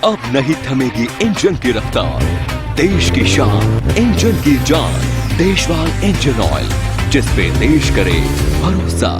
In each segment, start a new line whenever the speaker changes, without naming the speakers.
अब नहीं थमेगी इंजन की रफ्तार, देश की शान इंजन की जान, देशवाल इंजन ऑयल, जिस पे देश करे भरोसा।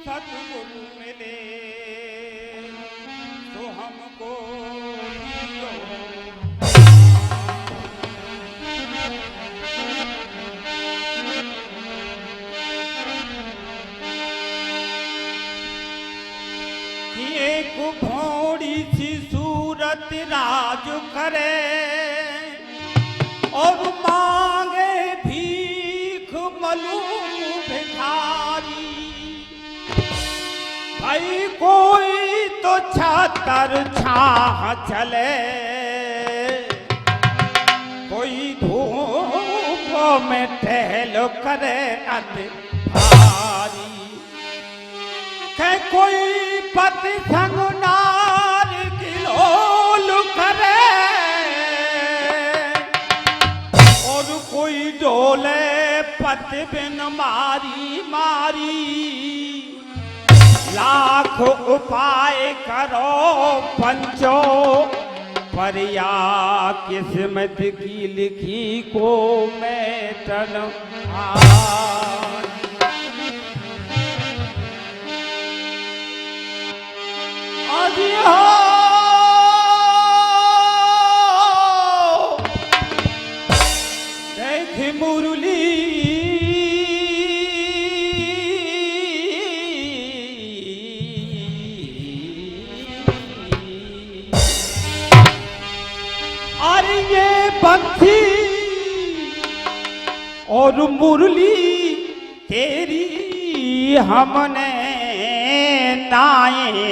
सतगुरु मिले तो हमको एक भोड़ी सी सूरत राज करे और मांगे भीख मलूम भिखारी। भाई कोई तो छातर छाह चले, कोई धूप में टहल करे अति भारी। कोई पति संग नार किलोल करे और कोई डोले पति बिन मारी मारी। लाख उपाय करो पंचो पर या किस्मत की लिखी को मेटन देख मुरली अरे ये बंसी और मुरली तेरी हमने नाए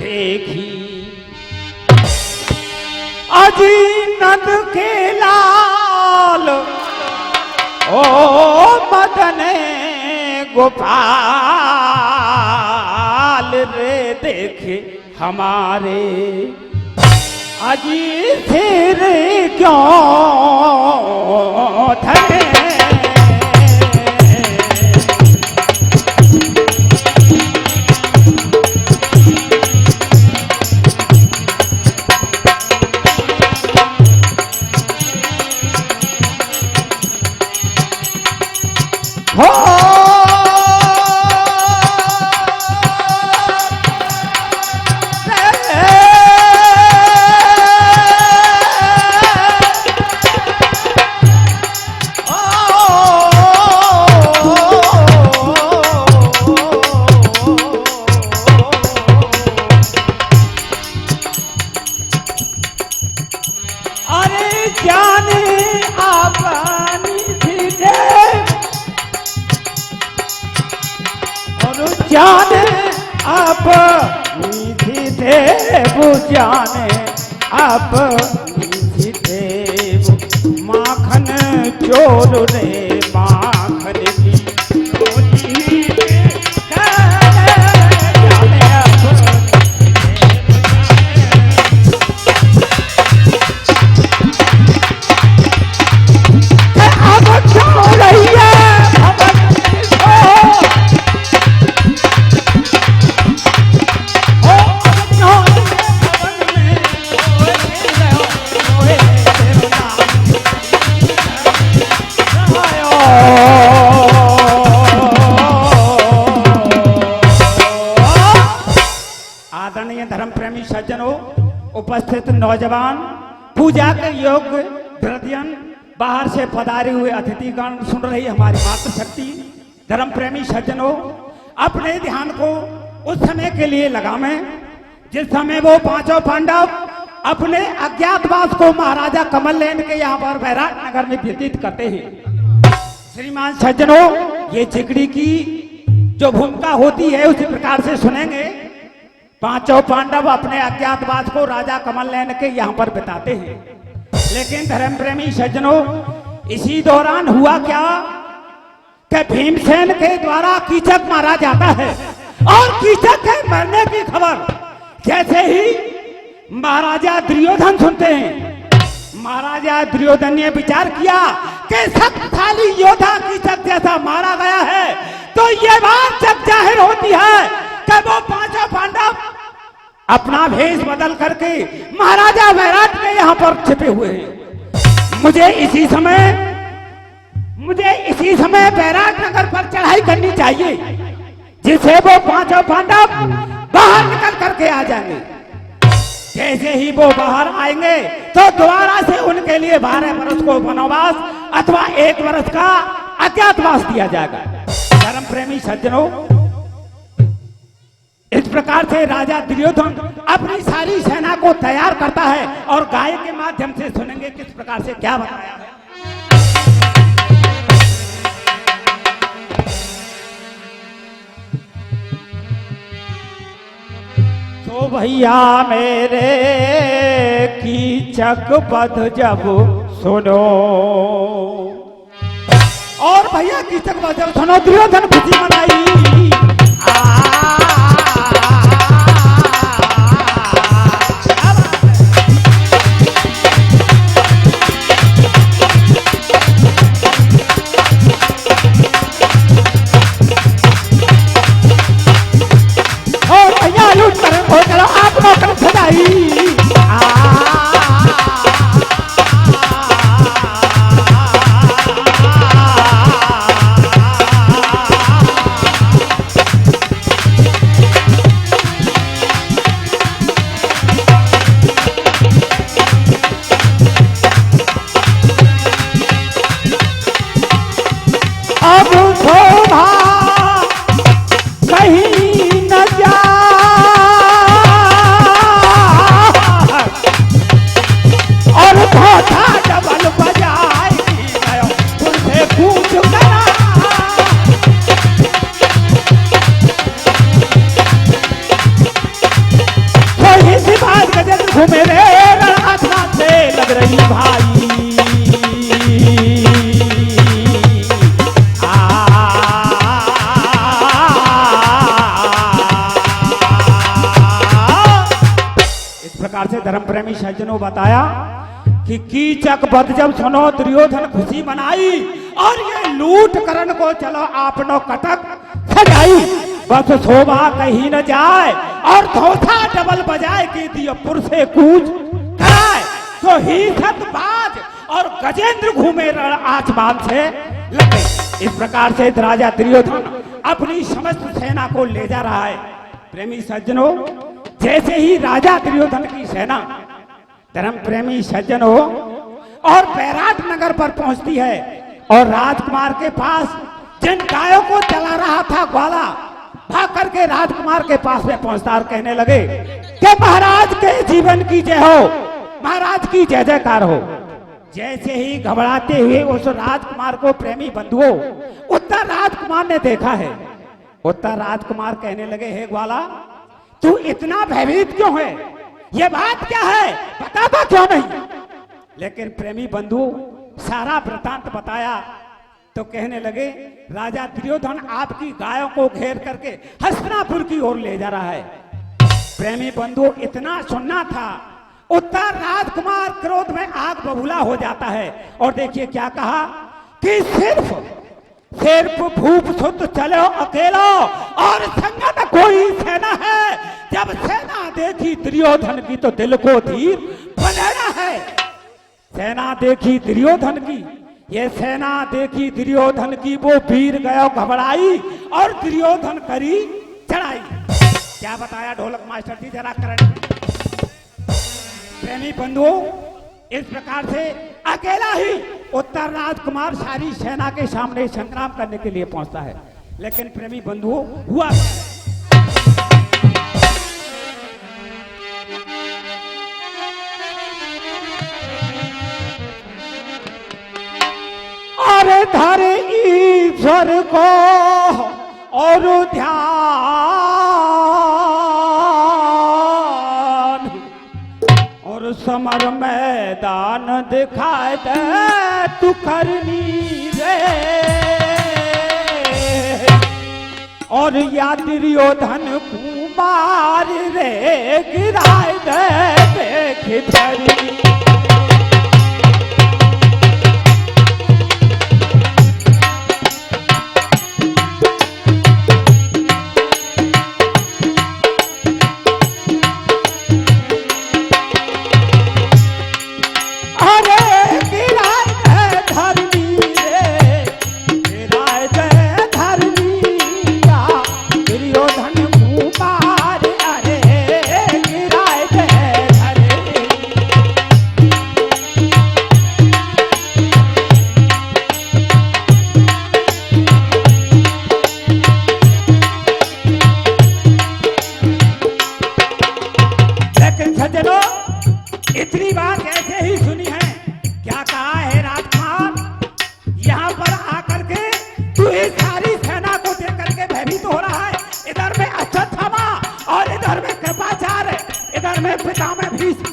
देखी। अजी नंद के लाल ओ मदन गोपाल रे देखे हमारे अजी फिर क्यों थके हो अरे जाने अपनी सीधे और जाने अपनी सीधे वो जाने अपनी सीधे वो माखन चोर रे माखन की चोरी रे, जाने अपनी अब क्यों रही है भवन को? ओ अब क्यों भवन में सोए तेरो नाम रहायो। आदरणीय धर्म प्रेमी सज्जनों, उपस्थित नौजवान, पूजा के योग्य हृदयन, बाहर से पधारे हुए अतिथिगण, सुन रही हमारी मातृशक्ति, धर्म प्रेमी सज्जनों, अपने ध्यान को उस समय के लिए लगावें जिस समय वो पांचों पांडव अपने अज्ञातवास को महाराजा कमलनैन के यहाँ पर बैराट नगर में व्यतीत करते हैं। श्रीमान सज्जनों, ये चिकड़ी की जो भूमिका होती है उसी प्रकार से सुनेंगे। पांचों पांडव अपने अज्ञातवास को राजा कमलनैन के यहाँ पर बिताते हैं। लेकिन धर्म प्रेमी सज्जनों, इसी दौरान हुआ क्या कि भीमसेन के द्वारा कीचक मारा जाता है और कीचक के मरने की खबर जैसे ही महाराजा दुर्योधन सुनते हैं, महाराजा दुर्योधन ने विचार किया कि शक्तिशाली योद्धा कीचक जैसा मारा गया है तो ये बात जग जाहिर होती है कि वो पांचों पांडव अपना भेष बदल करके महाराजा वैराट के यहाँ पर छिपे हुए हैं। मुझे इसी समय वैराट नगर पर चढ़ाई करनी चाहिए जिससे वो पांचों पांडव बाहर निकल करके आ जाएंगे। जैसे ही वो बाहर आएंगे तो दोबारा से उनके लिए 12 वर्ष को वनवास अथवा 1 वर्ष का अज्ञातवास दिया जाएगा। धर्म प्रेमी सज्जनों, इस प्रकार से राजा दुर्योधन अपनी सारी सेना को तैयार करता है और गाय के माध्यम से सुनेंगे किस प्रकार से क्या बताया है। तो भैया मेरे कीचक वध जब सुनो, और भैया कीचक वध जब सुनो दुर्योधन खुशी मनाई। कथा से लग रही भाई। इस प्रकार से धर्म प्रेमी सज्जनों बताया कि कीचक बद जब सुनो दुर्योधन खुशी मनाई और ये लूट करण को चलो आपनो कटक सजाई। बस शोभा कहीं न जाए और धोखा डबल बजाए कि दियोपुर से कूच कराए। तो ही बाज और गजेंद्र घूमे आसमान से लगे। इस प्रकार से राजा दुर्योधन अपनी समस्त सेना को ले जा रहा है। प्रेमी सज्जनों, जैसे ही राजा दुर्योधन की सेना धर्म प्रेमी सज्जनों और बैराट नगर पर पहुंचती है और राजकुमार के पास जिन गायों को चला रहा था ग्वाला भाग करके राजकुमार के पास में पहुंचता और कहने लगे कि महाराज के जीवन की जय हो, महाराज की जय जयकार हो। जैसे ही घबराते हुए उस राजकुमार को प्रेमी बंधुओं उत्तर राजकुमार ने देखा है। उत्तर राजकुमार कहने लगे, हे ग्वाला तू इतना भयभीत क्यों है, ये बात क्या है, बताता क्यों नहीं। लेकिन प्रेमी बंधु सारा वृतांत बताया तो कहने लगे, राजा दुर्योधन आपकी गायों को घेर करके हस्तिनापुर की ओर ले जा रहा है। प्रेमी बंधु इतना सुनना था। उत्तर राजकुमार क्रोध में आग बबूला हो जाता है और देखिए क्या कहा कि सिर्फ भूप सुत चलो अकेलो और संग न कोई सेना है। जब सेना देखी दुर्योधन की तो दिल को धीर बनेना है। सेना देखी दुर्योधन की, ये सेना देखी दुर्योधन की, वो वीर गयो घबराई और दुर्योधन करी चढ़ाई। क्या बताया ढोलक मास्टर जी, जरा करण। प्रेमी बंधुओं, इस प्रकार से अकेला ही उत्तर राजकुमार सारी सेना के सामने संग्राम करने के लिए पहुंचता है। लेकिन प्रेमी बंधुओं हुआ अरे धरे ईश्वर को और ध्यान और समर मैदान दिखाए दे तू करनी रे। और या दुर्योधन कुमार रे गिराए दे देख धरनी। इतनी बात ऐसे ही सुनी है। क्या कहा है राजकुमार, यहाँ पर आकर के तू इस सारी सेना को देख करके भयभीत हो रहा है। इधर में अश्वत्थामा और इधर में कृपाचार्य, इधर में पितामह भीष्म,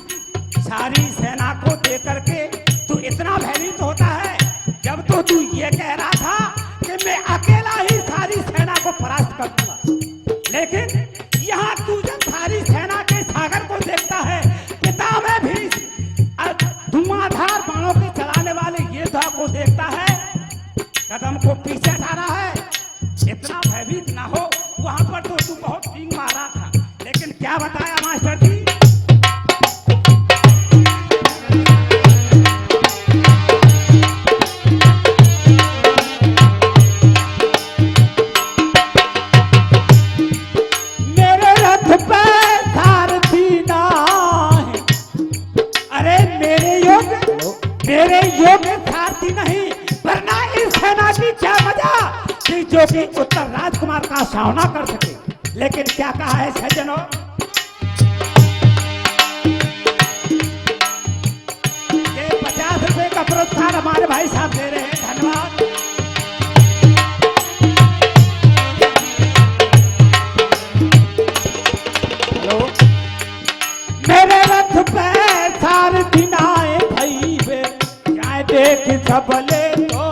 सारी सेना को देख करके तू इतना भयभीत होता है। जब तो तू ये कह रहा था कि मैं अकेला ही सारी सेना को परास्त कर दूंगा, लेकिन यहाँ तू जब सारी सेना के सागर को देखता है, पितामह भीष्म धुआंधार बाणों के चलाने वाले योद्धा को देखता है, कदम को पीछे हटा रहा है। इतना भयभीत ना हो, वहां पर तो तू बहुत टींग मारा था। लेकिन क्या बताया मास्टर जी, मेरे रथ पे सारथी नाही, अरे मेरे योग्य सारथी नहीं, वरना इस सेना की क्या मजा कि जो कि उत्तर राजकुमार का सामना कर सके। लेकिन क्या कहा है सज्जनों, ये 50 रुपए का पुरस्कार हमारे भाई साहब दे रहे हैं, धन्यवाद। हेलो, मेरे रथ पे सारथी सबले तो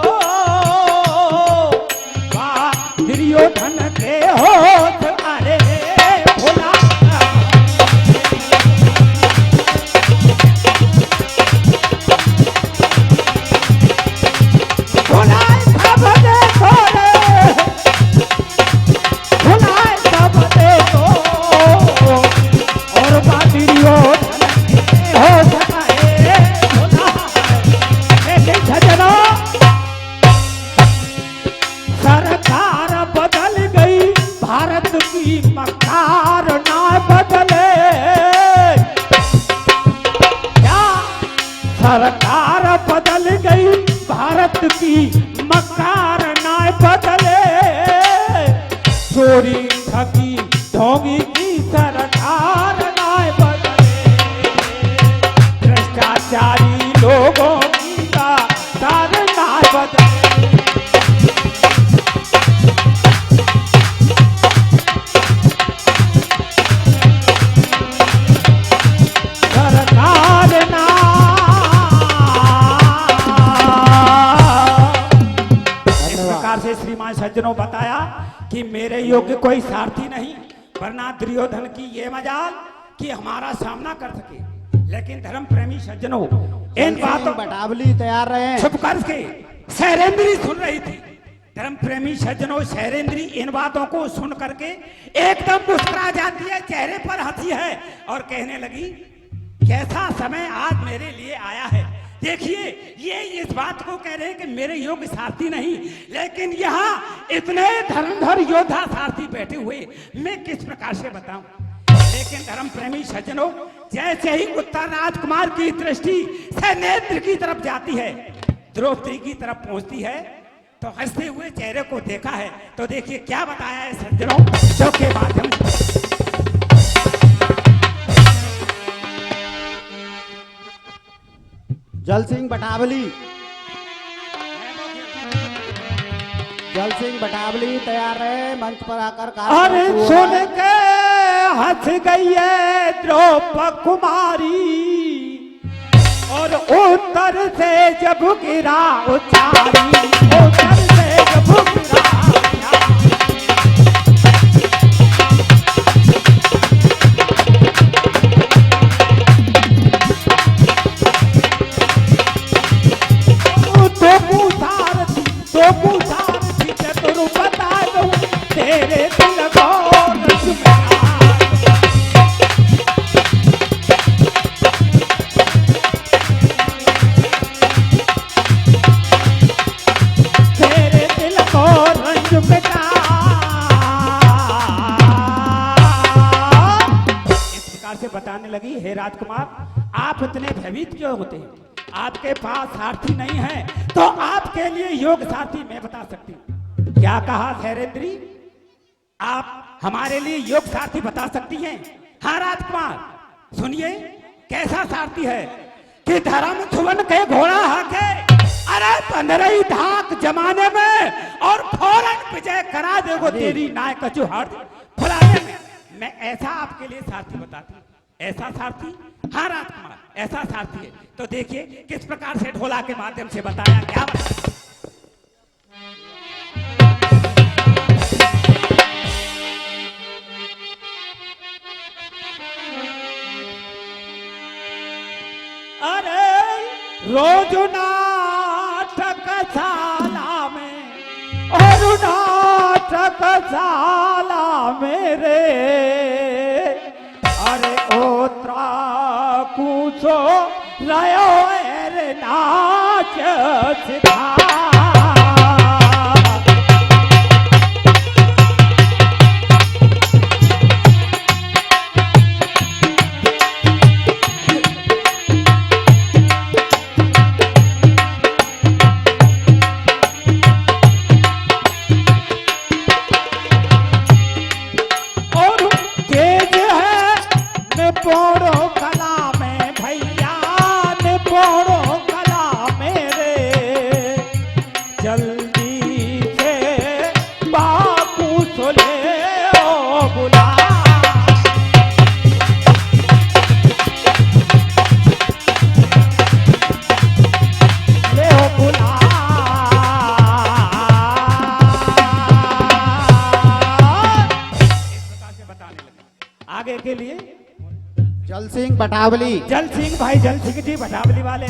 दुर्योधन के होत अरे भोला सरकार बदल गई भारत की मकार ना बदले चोरी ठगी ढोंगी की सरकार ना बदले भ्रष्टाचारी लोगों की सरकार ना बदले श्रीमान सज्जनों बताया कि मेरे योग्य कोई सारथी नहीं, वरना दुर्योधन की ये मजाल कि हमारा सामना कर सके। लेकिन धर्म प्रेमी सज्जनों इन बातों
बटावली तैयार रहे
छुप करके शैलेंद्री सुन रही थी। धर्म प्रेमी सज्जनों शैलेंद्री इन बातों को सुन करके एकदम मुस्कुरा जाती है, चेहरे पर हंसी है और कहने लगी कैसा समय आज मेरे लिए आया है। देखिए ये इस बात को कह रहे हैं कि मेरे योग्य सारथी नहीं, लेकिन यहाँ इतने धर्मधर योद्धा सारथी बैठे हुए मैं किस प्रकार से बताऊं। लेकिन धर्म प्रेमी सज्जनों जैसे ही उत्तर राजकुमार की दृष्टि शैलेंद्र की तरफ जाती है, द्रौपदी की तरफ पहुंचती है तो हंसते हुए चेहरे को देखा है। तो देखिए क्या बताया है सज्जनों जो के माध्यम से।
जल सिंह बटावली तैयार रहे मंच पर आकर
अरे सुन के हंस गई है द्रौपदी कुमारी और उत्तर से जब गिरा उचारी, उत्तर से जब गिरा तेरे दिल को रंग मिटा। इस प्रकार से बताने लगी, हे राजकुमार आप इतने भयभीत क्यों होते हैं? आपके पास सारथी नहीं है तो आपके लिए योग्य सारथी मैं बता सकती हूँ। क्या कहा शैलेंद्री, आप हमारे लिए योग्य सारथी बता सकती हैं? हाँ राजकुमार सुनिए कैसा सारथी है कि धर्म धुवन के घोड़ा हाके, अरे 15 धाक जमाने में और फौरन विजय करा देगो तेरी नाय कचुहार फुलाने में। मैं ऐसा आपके लिए सारथी बताती हूँ। ऐसा सारथी? हाँ राजकुमार ऐसा सारथी है। तो देखिए किस प्रकार से ढोला के माध्यम से बताया। क्या बताया? अरे रोज नाटक शाला में और नाटक शाला मेरे, अरे ओत्रा कुछो रयो रे नाच सिखा। आगे के लिए
जल सिंह बटावली।
जल सिंह भाई जल सिंह जी बटावली वाले